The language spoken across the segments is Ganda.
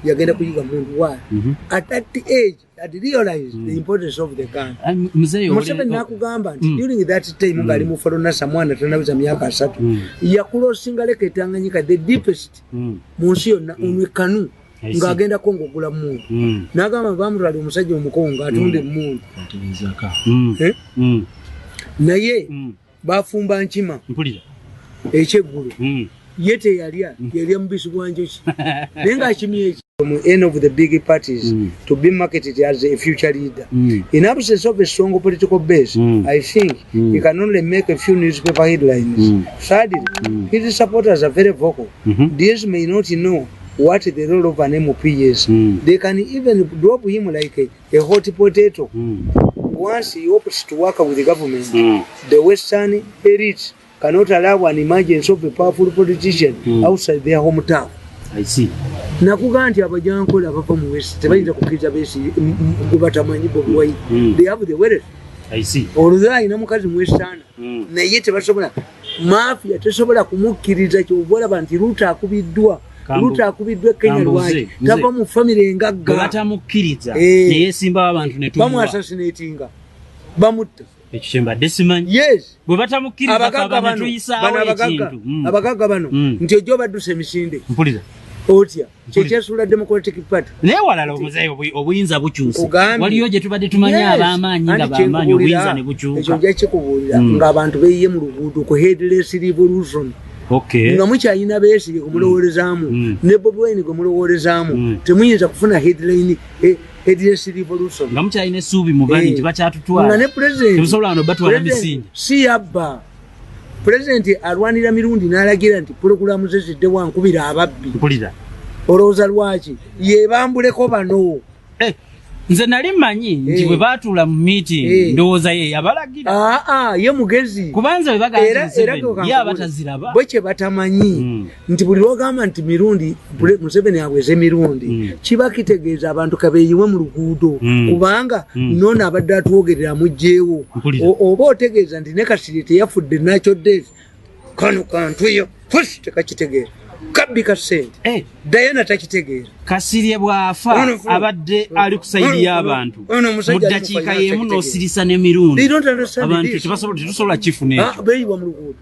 yagenda kuyiga muntu wa at that age that realized the importance of the gun. Museveni nakugamba nti during that time ngali mu Folona Samwana tanabuza myaka 3 yakulosinga leke Tanganyika the deepest munsi yonna onwekanu ngagenda kongogula muntu nagamba bamutwala omusajja omukongo atunde muntu naye bafumba nkima ekyeggulo yete yalya mubisi gwa njuki nenga akimye from any of the big parties to be marketed as a future leader. In absence of a strong political base, I think he can only make a few newspaper headlines. Sadly, his supporters are very vocal. These may not know what the role of an MOP is. They can even drop him like a hot potato. Once he opts to work with the government, the Western elite cannot allow an emergence of a powerful politician outside their hometown. I see. Nakuganti abajankola abava mu West tebayinza kukkiriza besi kubatamanyi Bobi Wine. They have the wealth. I see. Oludda ina mukazi mu Western naye tebasobola mafia tesobola kumukkiriza ky'obola nti Ruto akubiddwa Kenya lwaki tava mu family engagga batamukkiriza naye simba abantu ne tuwa bamu assassinatinga bamutta ekishemba desiman yes bwe batamukkiriza kabana tuyisawo ekintu abagagga bano nti ojo badduse emisinde mpulira otya kyekyesuula Democratic Party naye walala omuzeeyi obuyinza bukyuse waliyo gye tubadde tumanya ab'amaanyi nga b'amaanyi obuyinza ne bukyuka ekyo nja kikubuulira ng'abantu beeyiye mu luguudo ku headless revolution. Okay. Nga mukyayina beesige kumulowolezaamu ne Bobi Wine gwe mulowolezaamu temuyinza kufuna headless revolution nga mukyayina essuubi mu bali nti bakyatutwala nga ne president temusobola wano batwala misingi si yabba president alwanira mirundi n'alagira nti pulogulaamu ze zidde wankubira ababbi mpulira olowooza lwaki yebambuleko bano nze nali mmanyi nti bwe baatuula mu meeting ndowooza ye yabalagira ye mugezi kubanza bwe bagamba ye abataziraba bwe kye batamanyi nti buli lwogamba nti mirundi Museveni aweze mirundi kiba kitegeeza abantu kabeeyiwe mu luguudo kubanga nono abadde atwogerera mugjeewo oba otegeeza nti ne Kasirye teyafudde nakyo death kano kantuyo tekakitegeera kabbi ka ssente Diana takitegeera Kasirye bw'afa abadde ali ku sayidi y'abantu mu ddakiika y'emu n'osirisa n'emirundi abantu tetusobola kifuna ekyo beeyiwa mu luguudo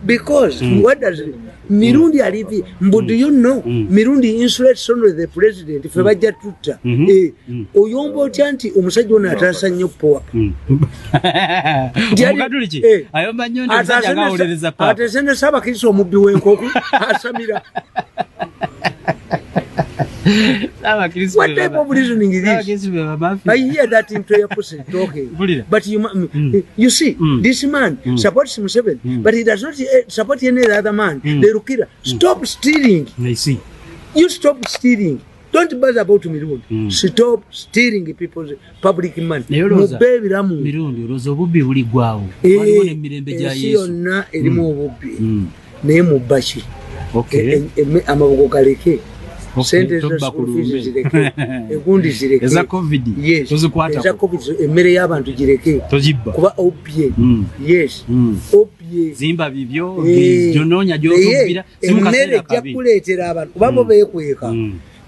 because what does mirundi alivi mbu do you know mirundi insulate only the president fe bajja tutta oyomba otya nti omusajja ono ataasa nnyo poa omugaduliki ayomba nnyo nti omusajja agawolereza papa atese ne Ssaabakristo omubbi w'enkoko asamira. What type of reasoning is this? I hear that into your person talking. But you see, this man supports Museveni, but he does not support any other man. The Rukira. Stop stealing. I see. You stop stealing. Don't bother about Mirundi. Stop stealing people's public money. Mubebiramu. Mirundi, rozo bubi uli gwao. Waliwo ne mirembe gya Yesu. Yonna erimu obubi. Naye mubashi. Okay. Amabugo galeke. Sente za school fees zireke. Egundi zireke. Eza COVID. Yes. Tozikwata. Eza COVID emmere y'abantu gireke. Tozibba. Kuba opye. Yes. Opye. Zimba bibyo. Jononya gyotubira. Emmere jakuleetera abantu. Kuba bo beekweka.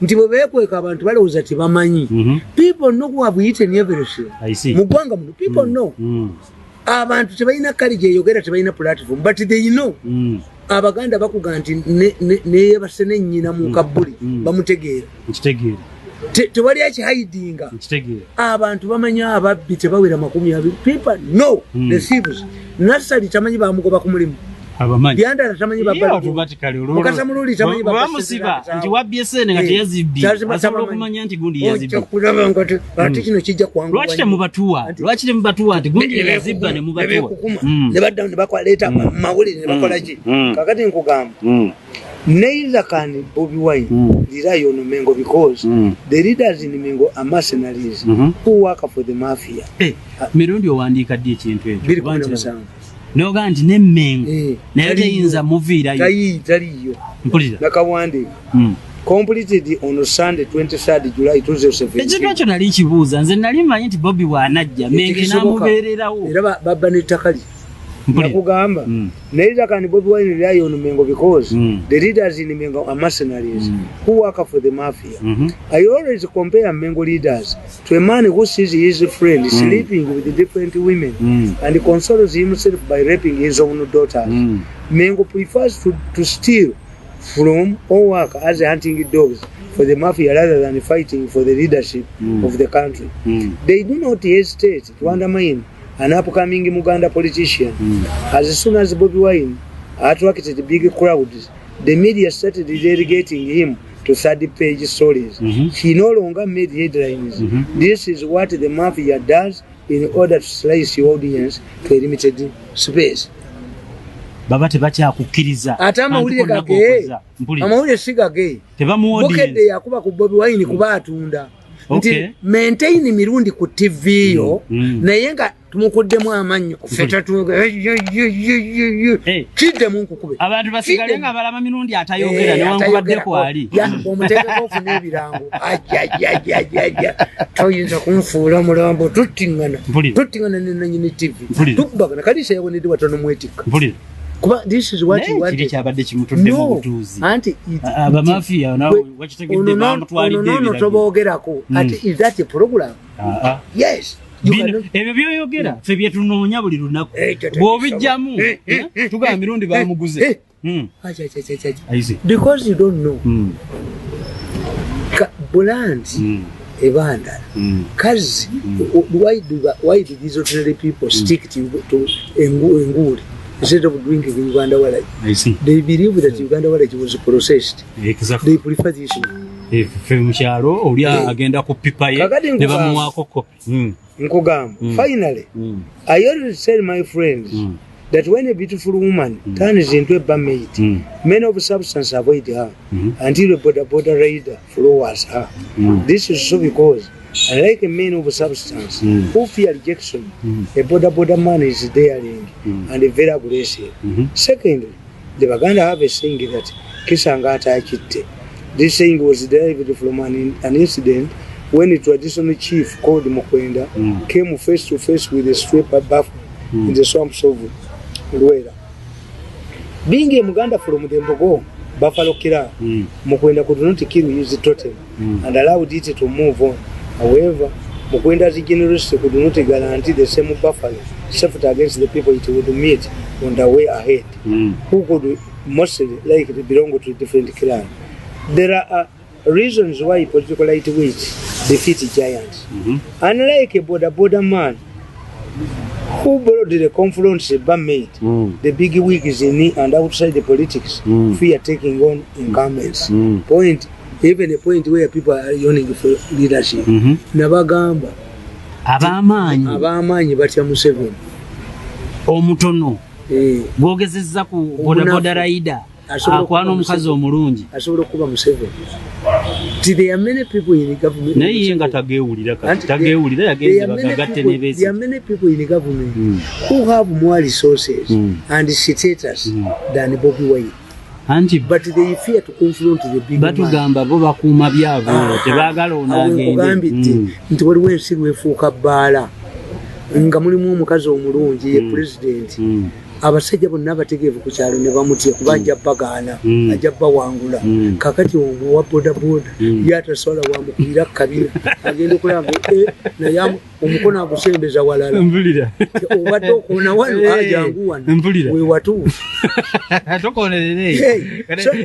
Nti bwe beekweka abantu balowooza tebamanyi. People know who have eaten everything. I see. Mu ggwanga muno people know. Abantu tebalina kali gyeyogera tebalina platform but they know. Abaganda bakuga nti neyebase nennyina mu kabbuli bamutegeera tewali akihidinga abantu bamanya ababbi tebawera 20 people no the thieves nasali tamanyi bamugoba ku mulimu byandala tamanyi mukasamululi tamanyi bamusiba nti wabyesene nga teyazibbi asobola okumanya nti gundi yazibbi ati kino kijja kwangu lwaki temubatuwa nti gundi yazibba ne mubatuwa ne badda ne bakwaleeta mawulire ne bakola ki kakati nkugamba neither can Bobi Wine rely on Mengo because the leaders in Mengo are mercenaries who work for the mafia. Mirundi owandiika ddi ekintu ekyo noga nti nemmengo naye teyinza muviirayo taliyo mpulira nakawandiika completed on Sunday 23rd July 2017. Ekintu ekyo nali kibuuza nze nali manyi nti Bobi waanajja Menge n'amubeererawo era babba n'ettaka lye nakugamba neither can Bobi Wine rely on Mengo because the leaders in Mengo are mercenaries who work for the mafia. I always compare Mengo leaders to a man who sees his friend sleeping with different women and consoles himself by raping his own daughters. Mengo prefers to steal from or work as hunting dogs for the mafia rather than fighting for the leadership of the country. They do not hesitate to undermine an upcoming Muganda politician. As soon as Bobi Wine attracted big crowds, the media started delegating him to third-page stories. He no longer made headlines. This is what the mafia does in order to slice the audience to a limited space. Baba tebacha kukkiriza ate amawulire gage amawulire sigage bokedde yakuba ku Bobi Wine kuba atunda nti maintain mirundi ku TV yo naye nga tumukuddemu amannyo kufeta kidde munku kube abantu basigale nga balama mirundi atayogera newankubadde kwali omuteekeko ofuna ebirango ajja toyinza kunfuula mulambo tuttingana nenanyini TV tukubagana kalisa yawonedde watono mwetikka this is what you want. No, auntie, mafia now what you no, is that a program? Yes. Ebyoyogera fe byetunoonya buli lunaku bw'obijjamu tugamba mirundi bamuguze because you don't know Buland ebanda kazi why do these ordinary people stick to enguri instead of drinking Uganda Wallet? I see. They believe that Uganda Wallet was processed. Exactly. They prefer this one. If Femcharo or agenda kupipa ye never muako copy. Finally, I already said, my friends, that when a beautiful woman turns into a barmaid, men of substance avoid her until a border raider follows her. This is so because, unlike a man of substance who fear rejection, a border man is daring and very aggressive. Secondly, the Baganda have a saying that Kisangata Achite. This saying was derived from an incident when a traditional chief called Mokwenda came face to face with a sweeper buff in the swamps of Luera. Being a Muganda from the Mbogo, Buffalo Kira, Mokwenda could not kill his totem and allowed it to move on. However, Mukwenda's generosity could not guarantee the same buffalo safety against the people it would meet on the way ahead, who could mostly likely belong to different clans. There are reasons why political lightweights defeat giants. Unlike a border man who boldly confronts a barmaid, the big wigs in and outside the politics fear taking on incumbents. Even a point where people are yearning for leadership. Nabagamba abamanyi batya Museveni omutono bwogezezza ku boda raida akwana omukazi omulungi asobola okuba Museveni. There are many people in the government. Naye nga tageewulira kati tageewulira yagenze bagagatte nebezi. There are many people in the government who have more resources and status than Bobi Wine. But they fear to confront the big man. Batugamba bo bakuuma byabo tebaagala onagende nti waliwo ensi lwefuuka bbaala nga mulimu omukazi omulungi ye president abasajja bonna abategeevu ku kyalo ne bamutya kuba ajja bagaana ajja bawangula kakati omwo wa bodaboda yatasobola wamukubira kabira agenda okulaba naye omukono agusembeza walala obadde okona wano ajangu wano we watuufu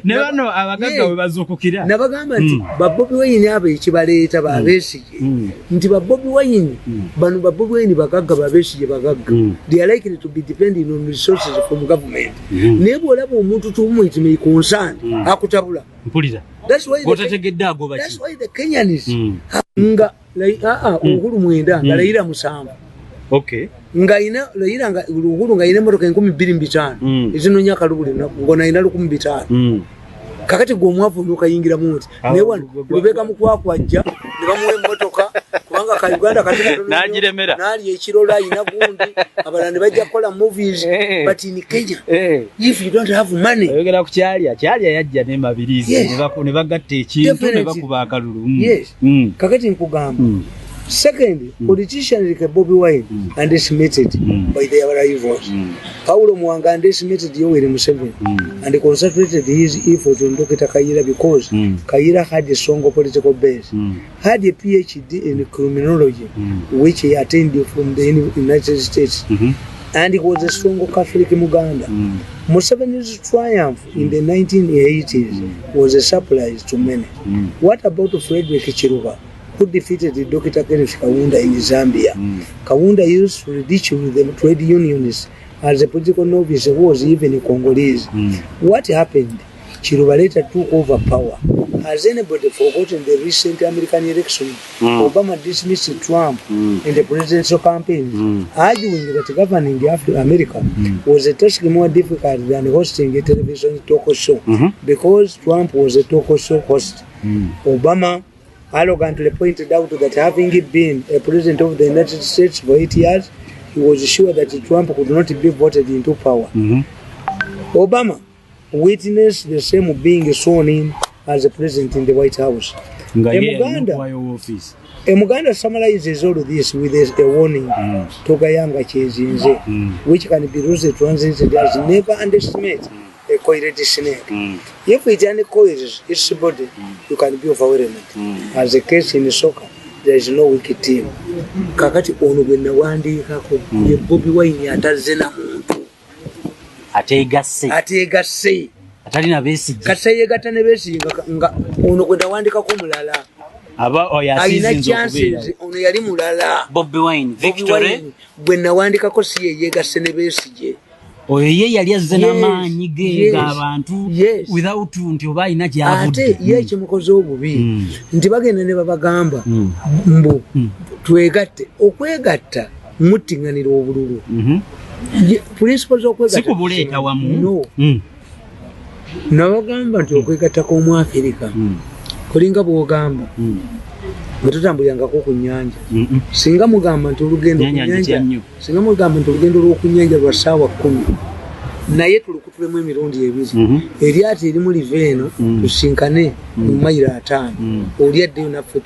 ne bano abagagga we bazuukukira nabagamba nti Bobi Wine abo ekibaleeta babeesige nti Bobi Wine bano Bobi Wine bagagga babeesige bagagga they are likely to be depending on resources from government. Naye bw'olaba omuntu tumu it may concern akutabula mpulira that's why the Kenyans nga uhuru mwenda nga layira musanvu nga ina layira nga uhuru nga ina motoka 225 ezinonya kalubuli ngona ina 15 kakati gomwavu nokayingira muti ne wano lubeka mukwakwaja ne bamuwe motoka kubanga ka Uganda katika najiremera nali ekirola ina gundi abalande bajja kola movies but in Kenya if you don't have money oyogera ku kyalya yajja ne mabirizi ne bagatta ekintu ne bakuba akalulu kakati nkugamba Second, politicians like Bobby Wine underestimated by their rivals. Paulo Mwanga underestimated Yoweri Museveni and concentrated his effort on Dr. Kayira because Kayira had a strong political base, had a PhD in criminology, which he attained from the United States, and he was a strong Catholic Muganda. Museveni's triumph in the 1980s was a surprise to many. What about Frederick Chiruba, who defeated Dr. Kenneth Kaunda in Zambia? Kaunda used to ridicule the trade unionists as a political novice who was even a Congolese. What happened? Chiruba later took over power. Has anybody forgotten the recent American election? Obama dismissed Trump in the presidential campaign, arguing that governing America was a task more difficult than hosting a television talk show because Trump was a talk show host. Obama arrogantly pointed out that having been a president of the United States for 8 years, he was sure that Trump could not be voted into power. Obama witnessed the same being sworn in as a president in the White House. Muganda summarizes all of this with a warning to Gayanga Chezinze, which can be loosely translated as never underestimate a coiled snake. If it uncoils its body, you can be overwhelmed. As a case in soccer, there is no weak team. Kakati ono gwena wandikako ye Bobby Wine atazena muntu ategase atalina Besigye kataye gatane Besigye nga ono gwena wandikako mulala aba oyasizinzo kubira ono yali mulala Bobby Wine Victory gwena wandikako siye yegase ne Besigye oyo ye yali azze n'amaanyi ge abantu without nti oba ina gyavudde ate ye kimukoze obubi nti bagenda ne babagamba mbu twegatte okwegatta muttinganira obululu principles okwegatta sikubuleeta wamu nabagamba nti okwegatta kw'Omwafirika kulinga bw'ogamba Mututambulirangako ku nnyanja. Singa mugamba nti olugendo ku nnyanja. Singa mugamba nti olugendo lw'oku nnyanja lwa ssaawa 10. Naye tulukutulemu emirundi ebiri. Eryato erimu liva eno tusinkane mu mayiro 5. Olyaddeyo naffe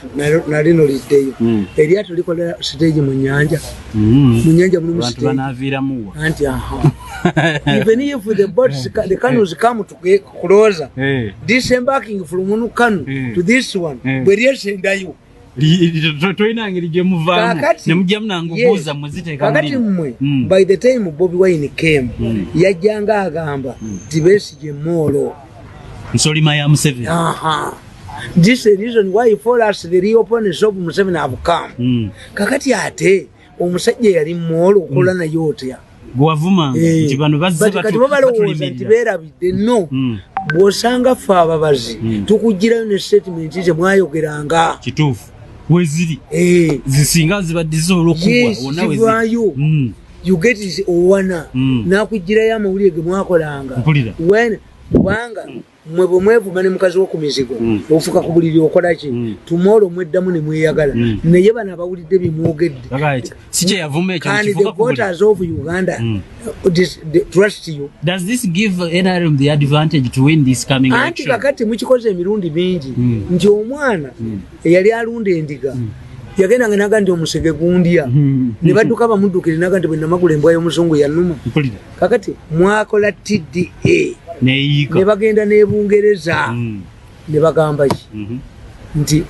nalino liddeyo. Eryato likola stage mu nnyanja. Mu nnyanja mulimu stage. Abantu banaaviiramuwa. Anti even if the boats, the canoes come to closer, disembarking from one canoe to this one, but yes, and you. By the time Bobby Wine came, Yajanga Gamba, Besigye Molo. This is the reason why for us the reopenness of Museveni have come. Kakati ate, Omusajja yali Molo, Kolana Yotia. Guavuma, Jibano no. Bosanga Fava Bazi, Tukugira in a statement is a Mayogeranga. Chituf. Weziri zisinga ziba dizolo kubwa you get is owana na kugira ya mawuli ge mwakolanga when kubanga mwevu mane mukazi wo kumizigo ofuka kubuliri okola ki tomorrow mweddamu ne mweyagala naye bana bawulidde bimwogedde sije yavume ekyo kifuka kubuliri of Uganda trust you. Does this give NRM the advantage to win this coming election? Anti kakati mukikoze emirundi mingi nti omwana eyali alunda endiga yagenda nganaga ndi omusege gundya ne badduka bamuddukire naga nti bwe namagula embwa y'omuzungu yannuma kakati mwakola TDA ne bagenda n'Ebungereza ne bagamba ki nti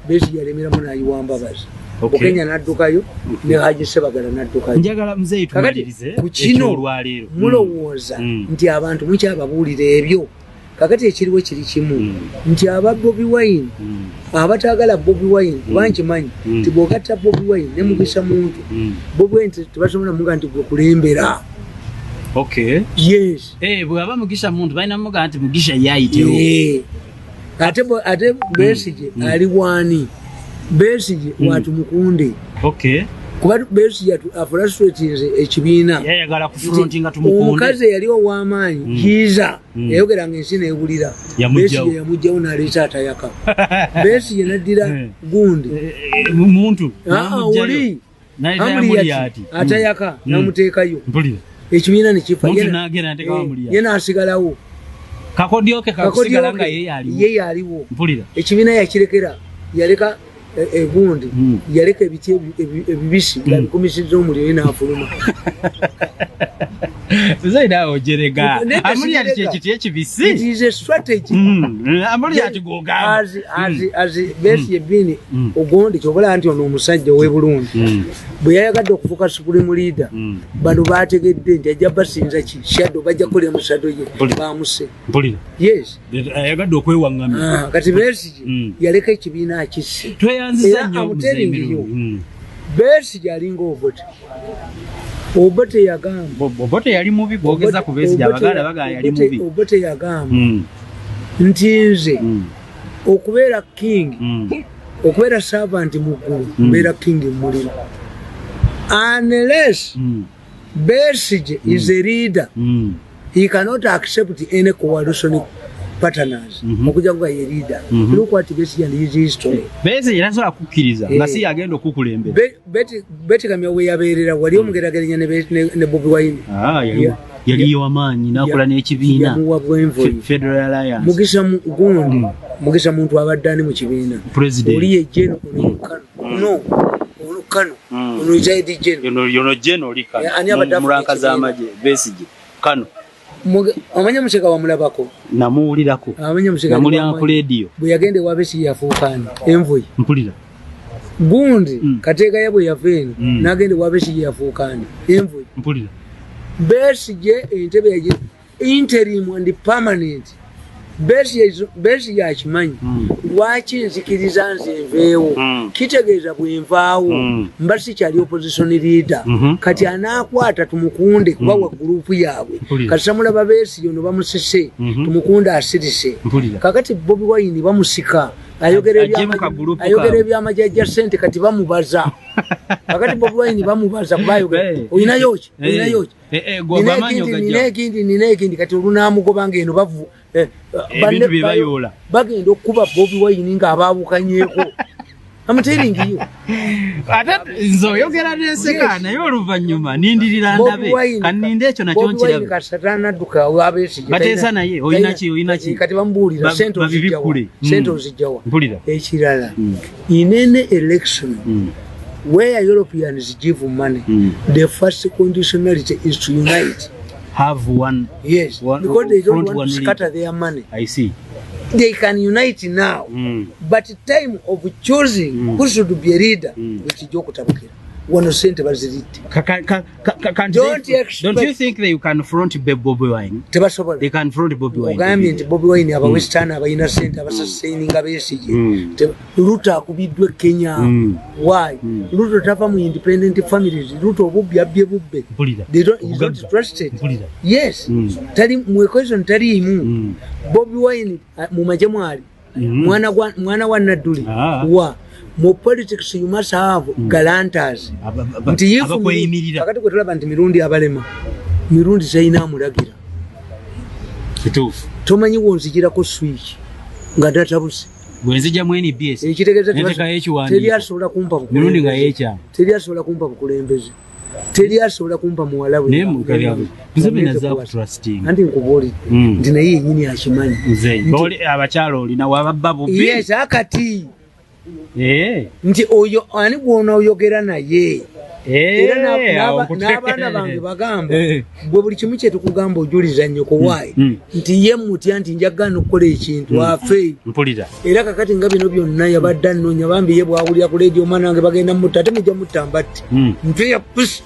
Besigye yalemeramu n'ayiwa Mbabazi Okenya naddukayo ne Haji Sebagala naddukayo njagala mzee tumalirize ekyo olwaleero mulowooza nti abantu mukyababuulira ebyo kakati ekiriwo kiri kimu nti aba Bobby Wine abatagala Bobby Wine bankimanyi nti bw'ogatta Bobby Wine ne Mugisha muntu Bobby Wine tebasobola muga nti gwe kulembera. Okay. Yes. Bw'aba Mugisha muntu balina muga nti Mugisha yayitewo. Ate Besigye ali wani Besigye watu mukunde. Okay. Kuba Besigye afrustrated ekibiina. Yayagala kufrontinga tumukunde. Omukazi yaliwo w'amaanyi kiza yayogeranga ensi n'ewulira. Besigye yamugjawo n'aleeta atayaka. Besigye naddira gundi. Muntu. Oli. Amuliyati atayaka namuteekayo. Mpulira. Ekibiina ne kifa ye n'asigalawo. Kakodyoke kakusigala nga ye yaliwo. Ekibiina yakirekera yaleka egundi yaleka ebiti ebibisi ngabikumisizza omuliro n'afuluma. Zaida ojerega amuli ati ekiti ekibisi. It is a strategy. Amuli ati goga. As Besigye bini ogondi kyobola nti ono omusajja ow'ebulungi. Bwe yayagadde okufuuka supreme leader bano baategedde nti ajja basinza ki shadow bajja kukola emusado ye baamuse. Yes. Ayagadde okwewaŋŋamya. Kati Besigye yaleka ekibiina akisse. Tweyanziza nnyo omuzemiro. Besigye alinga Obote. Obote yagamba. Obote yali mubi bwogeza ku Besigye abaganda bagamba yali mubi. Obote yagamba nti nze okubeera king okubeera servant mu ggulu mbeera king muliro. Unless Besigye is a leader, he cannot accept any coalition partners. Okuja kuba ye leader. Look what Besigye and his history. Besigye nasobola kukkiriza nga si agenda okukulembera. Betty Kamya we yabeerera wali omugerageranya ne Bobi Wine. Yali wamaanyi nakola n'ekibiina Federal Alliance. Mugisa muntu abadde ani mu kibiina. Oli ye Jeno Kano. Ono Zaidi Jeno. Yono Jeno lika. Muranka z'amagye Besigye Kano. Amanya museka wamulabako. Namuwulirako. Amanya museka. Namulya ku radio. Bwe yagende wa Besigye yafuukaani envoyi. Mpulira. Gundi kateeka yabwe yafeeno n'agende wa Besigye yafuukaani envoyi. Mpulira. Besigye entebe yaje interim and permanent. Besigye akimanyi lwaki nzikiriza nze nveewo kitegeeza bwe nvaawo mba sikyali opposition leader kati anaakwata tumukunde kuba wa gurupu yaabwe kati samulaba Besigye ono bamusise tumukunde asirise kakati Bobi Wine bamusika ayogera ebyamajjajja ssente kati bamubaza kakati Bobi Wine bamubaza kuba ayogera oyinayo ki nina ekindi kati olunaamugoba ng'eno bavu ebintu bye bayoola bagenda okuba Bobi Wine ng'abaabukanyeeko. I'm telling you. Ate nze oyogera n'enseka naye oluvannyuma nindirira ndabe kaninde ekyo nakyo nkirabe. Bobi Wine kasatana adduka wa Besigye. Bateesa naye oyina ki kati bamubuulira sente ozijjawa. Mpulira. Ekirala in any election where Europeans give money the first conditionality is to unite. Have one. Yes, because they don't want to scatter their money. I see. They can unite now, but time of choosing who should be a leader, which is Jokutabukira. One sent bazirite. Don't you think that you can confront Bobi Wine? They can confront Bobi Wine. Ogambye nti Bobi Wine aba Western aba innocent aba sustaining Besigye. Ruto akubiddwe Kenya. Why? Ruto tava mu independent families. Ruto obubbi abye bubbe. They don't, he's not trusted. Yes. Tali mu equation tali imu. Bobi Wine mu majamwali. Mwana wa Naduli. Wa mu politics you must have guarantors. Nti yifu kakati kwe tulaba nti mirundi abalema mirundi sayina amulagira kituufu tomanyi wonzijirako switch nga databuse bwenzija mwene BS ekitegeeza teri asobola kumpa mirundi nga yecha teri asobola kumpa bukulembeze teri asobola kumpa muwala we nemu kaliabu bizabina za trusting andi nkuboli ndi naye yenyini akimanyi boli abakyalo olina wababbu yes akati nti oyo ani gwona oyogera naye era n'abaana bange bagamba gwe buli kimu kye tukugamba ojuliza nnyoko waayi nti ye mutya nti njagana okukola ekintu afe era kakati nga bino byonna yabadde annoonya bambi ye bwawulira ku leediyo omwana wange bagenda mutta ate mujja mutta mbatti ntweya pusi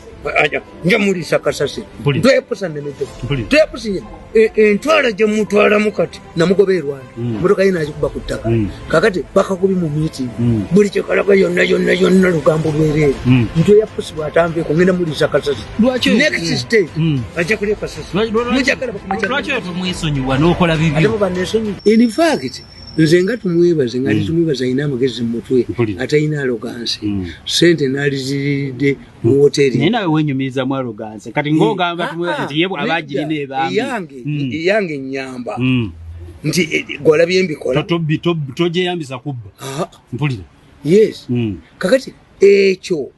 nja mulisa kasasi ntweya pusa nemeto ntweya pusi entwala gye mutwalamu kati namugoberwa motoka ye naagikuba ku ttaka kakati bakakubi mu meeting buli kyekalaga yonna lugambo lwereere ntweya pusi bw'atanveeko ngenda mulisa kasasi next stage ajja kulya kasasi mujakala bakumwesonyiwa n'okola bibi ate mubanesonyi in fact nze nga tumwebaze nga tumwebaza ayina amagezi mu mutwe atayina alogansi sente naaliziriridde mu hoteri naye nawe wenyumiriza mu alogansi kati ng'ogamba tumwebaze nti yebwe abagirina ebambi yange nyamba nti gwalabye mbikola togyeyambisa kubba mpulira yes kakati ekyo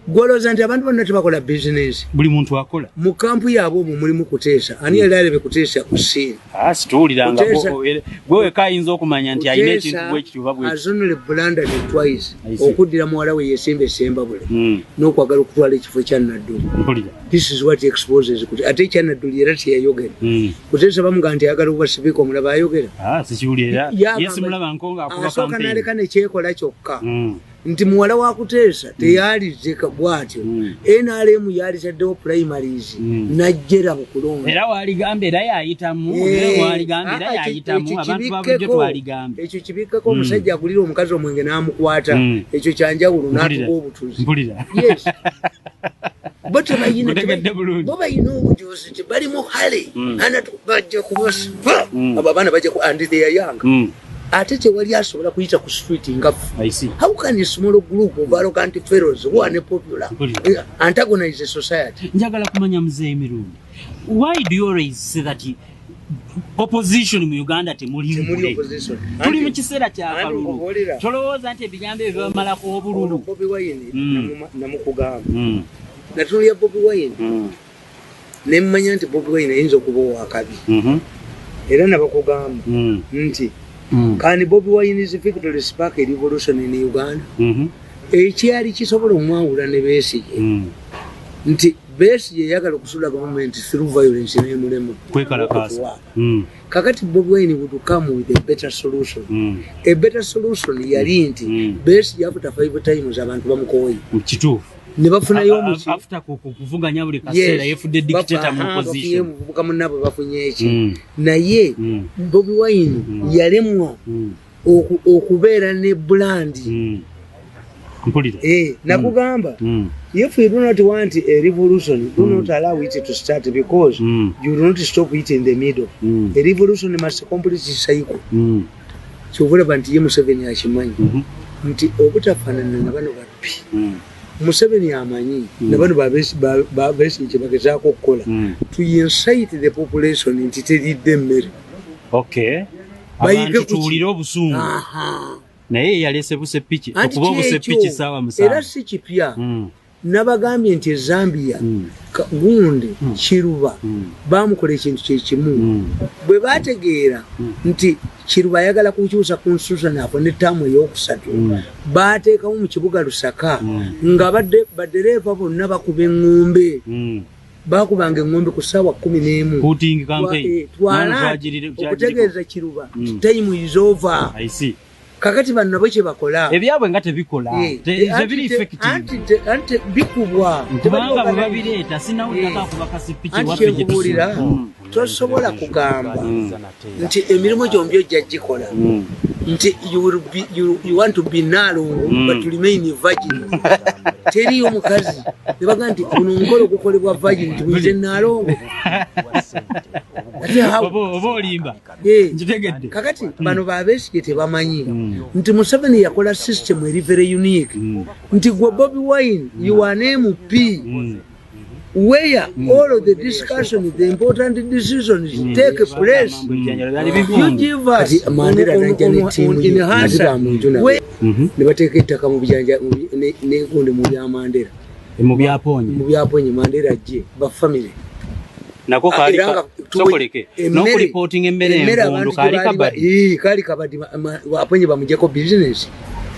gwoloza nti abantu bonna tebakola business buli muntu akola mu kampu yaabo omwo mulimu kuteesa ani yali alebe kuteesa ku ssiini situwuliranga gwe weka ayinza okumanya nti alina ekintu bwekituba azonole bulanded twice okuddira muwala we yesimba esembabule n'okwagala okutwala ekifo kya Nadduli this is what exposes ate ekya Nadduli era teyayogera kuteesa bamugaa nti ayagala okuba sipiika omulaba ayogera asooka n'aleka nekyekola kyokka nti muwala wa kuteesa teyalize bwatyo NRM yali taddewo primaries najjera mu kulonda era waligamba era yayitamu waligamba era yayitamu abantu babujjo twaligambe ekyo kibikkako omusajja agulira omukazi omwenge n'amukwata ekyo kyanjawulo n'atuka obutuzi yes bo bayina obujuzi nti bali mu hale bajja kubasa abo abaana bajja ku and they are young ate tewali asobola kuyita ku street ngafu. How can a small group of arrogant fellows who are popular antagonize a society? Njagala kumanya mzee Mirundi, why do you always say that opposition mu Uganda temuli opposition? Tuli mu kiseera kya kalulu tolowooza nti ebigambo ebyo bamala ku obululu Bobi Wine namukugamba natulya Bobi Wine nemmanya nti Bobi Wine ayinza okuba owakabi era nabakugamba nti Can Bobi Wine is effective to spark a revolution in Uganda? Ekyali kisobola omwawula ne Besigye nti Besigye yagala okusula government through violence n'emulema kwekalakaasa kakati Bobi Wine would come with a better solution. A better solution yali nti Besigye after 5 times abantu bamukoye kituufu ne bafunayo omuki after kuvuganya buli kaseera yefudde dictator mu position bafuka munabo bafunye eki naye Bobi Wine yalemwa okubeera ne brand nakugamba if you do not want a revolution do not allow it to start because you will not stop it in the middle. A revolution must complete its cycle. Kyovulaba nti ye Museveni akimanyi nti obutafaanana na bano babbi Museveni amanyi nabano babesi kye bagezaako okukola to incite the population nti teridde emmere abantu tuwulire obusungu naye yalese busepiki okuba obusepiki saawa musanvu era si kipya nabagambye nti Zambia Gundi Kiruba bamukola ekintu kyekimu bwe bategeera nti Kiruba ayagala kukyusa constitution afune ttamu ey'okusatu baateekamu mu kibuga Lusaka nga baddereeva bonna bakuba eŋŋombe bakubanga eŋŋombe ku ssaawa 11 twala okutegeeza Kiruba time is over. Kakati bano nabo kye bakola ebyabwe nga tebikola tebiri effective anti bikubwa kubanga bwe babireeta sinawulirako akubaka sipiki waffe gye tusuulira tosobola kugamba nti emirimu gyombi ojja gikola nti you want to be narrow but remain virgin teriyo omukazi ne baga nti guno omukolo gukolebwa virgin tuwize nalongo oba olimba nkitegedde kakati bano babesigye tebamanyi nti Museveni yakola system eri very unique nti gwe Bobi Wine you are an MP where all of the discussion, the important decisions take place. You give us in Hasa never take it to come Mandela. Mu byaponye Mandela je ba family. Nako kali sokoleke no reporting emmere engondo kali kabadi aponye bamujeko business.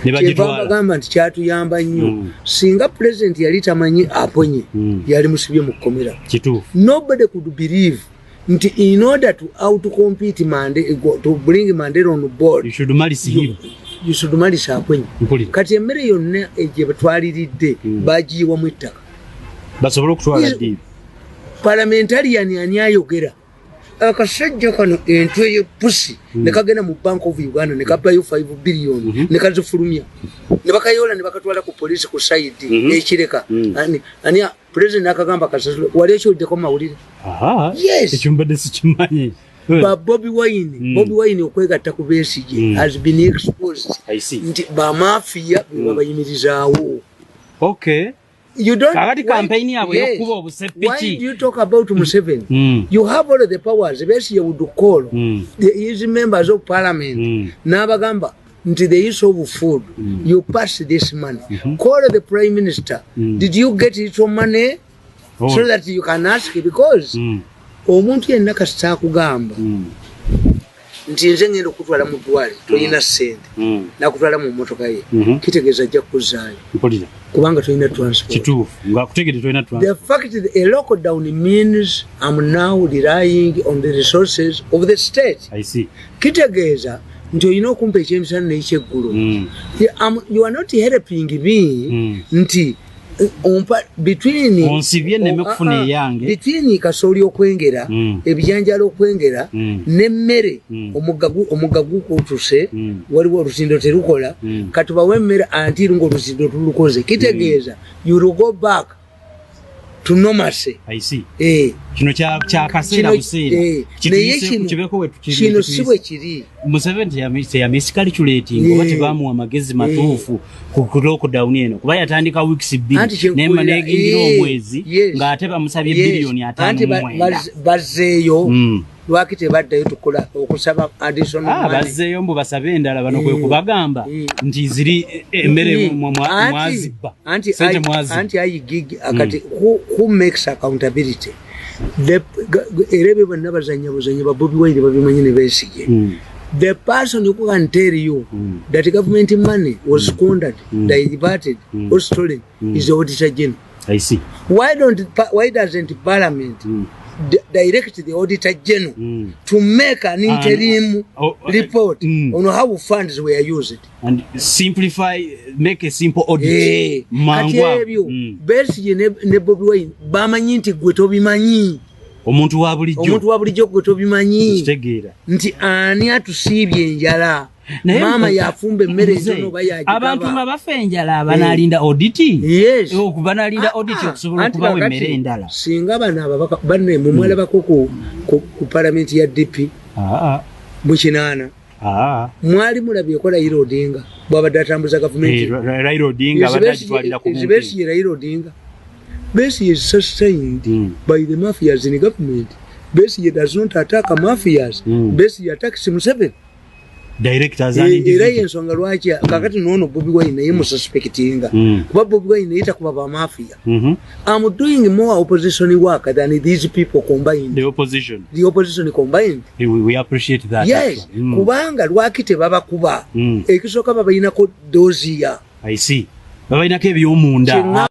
Nebagamba nti kyatuyamba nnyo singa president yali tamanyi aponye yali musibye mu kkomera kituufu. Nobody could believe nti in order to outcompete Mandela to bring Mandela on board you should marry him. You should marry aponye kati emmere yonna egye batwaliridde bagiyiwa mu ettaka basobola okutwala ddi parliamentarian ani ayogera akasajja kano entwe y'eppusi ne kagenda mu Bank of Uganda ne kapayo 5 billion ne kazifulumya ne bakayola ne bakatwala ku police ku side ekireka ani president akagamba kasasula wali ekyoddeko mawulire yes ekyumbadde sikimanyi Bobi Wine okwegatta ku Besigye has been exposed nti bamafia babayimirizaawo you don't campaign yabwe yokuba obusepiki. Why do you talk about Museveni? You have all of the powers. Besigye would call his members of parliament. Nabagamba into the issue of food, you pass this money. Call the Prime Minister. Did you get it from money? So that you can ask, because omuntu yenna kasita akugamba nti nze ngenda okutwala mu ddwaliro tolina ssente nakutwala mu mmotoka ye kitegeeza ajja kuzaayo kubanga tolina transport. The fact that a lockdown means I'm now relying on the resources of the state. I see. Kitegeeza nti olina okumpa ekyemisana n'ekyeggulo. You are not helping me nti between kasooli okwengera ebijanjalo okwengera n'emmere omugga gukutuse waliwo olutindo terukola katubawe emmere antiru ng'olutindo tulukoze kitegeeza you will go back to normalcy. I see. Kino kyakaseera buseera kino si bwe kiri. Museveni teyamiscalculating oba tebaamuwa amagezi matuufu ku lockdown eno kuba yatandika weeks bbiri nemba negingira omwezi ng'ate bamusabye biliyoni 5 bazzeeyo lwaki tebaddayo tukola okusaba additional money. Bazzeeyo mbu basabe endala bano kwe kubagamba nti ziri emmere mwazibba sente mwazibba. Anti ayi gig akati who makes accountability? Erebe bonna bazanya ba Bobi Wine babimanyi ne beesige. The person who can tell you that government money was squandered, diverted, or stolen is the Auditor General. I see. Why doesn't Parliament direct the Auditor General to make an interim report on how funds were used and make a simple audit? Besigye ne Bobi Wine bamanyi nti gwe tobimanyi. Omuntu wa bulijjo gwe tobimanyi nti ani atusiibye enjala mama yafumba emmere entono oba yagigaba. Abantu nga bafa enjala abanaalinda auditi. Yes. Banaalinda auditi okusobola okubawa emmere endala. Singa bano ababaka banne mwe mwalabako ku palamenti ya DP mu kinaana mwali mulabye ko Raila Odinga bw'abadde atambuza gavumenti. Raila Odinga abadde agitwalira ku buntu. Besigye Raila Odinga. Besigye is sustained by the mafias in the government. Besigye does not attack mafias. Besigye attacks Museveni. Directors era ensonga lwaki kakati noono Bobi Wine naye mususpectinga kuba Bobi Wine yita kuba ba mafia. I'm doing more opposition work than these people combined. The opposition combined. We appreciate that. Yes. Kubanga lwaki tebaba kuba ekisooka babayinako doziya. I see. Babayinako eby'omunda.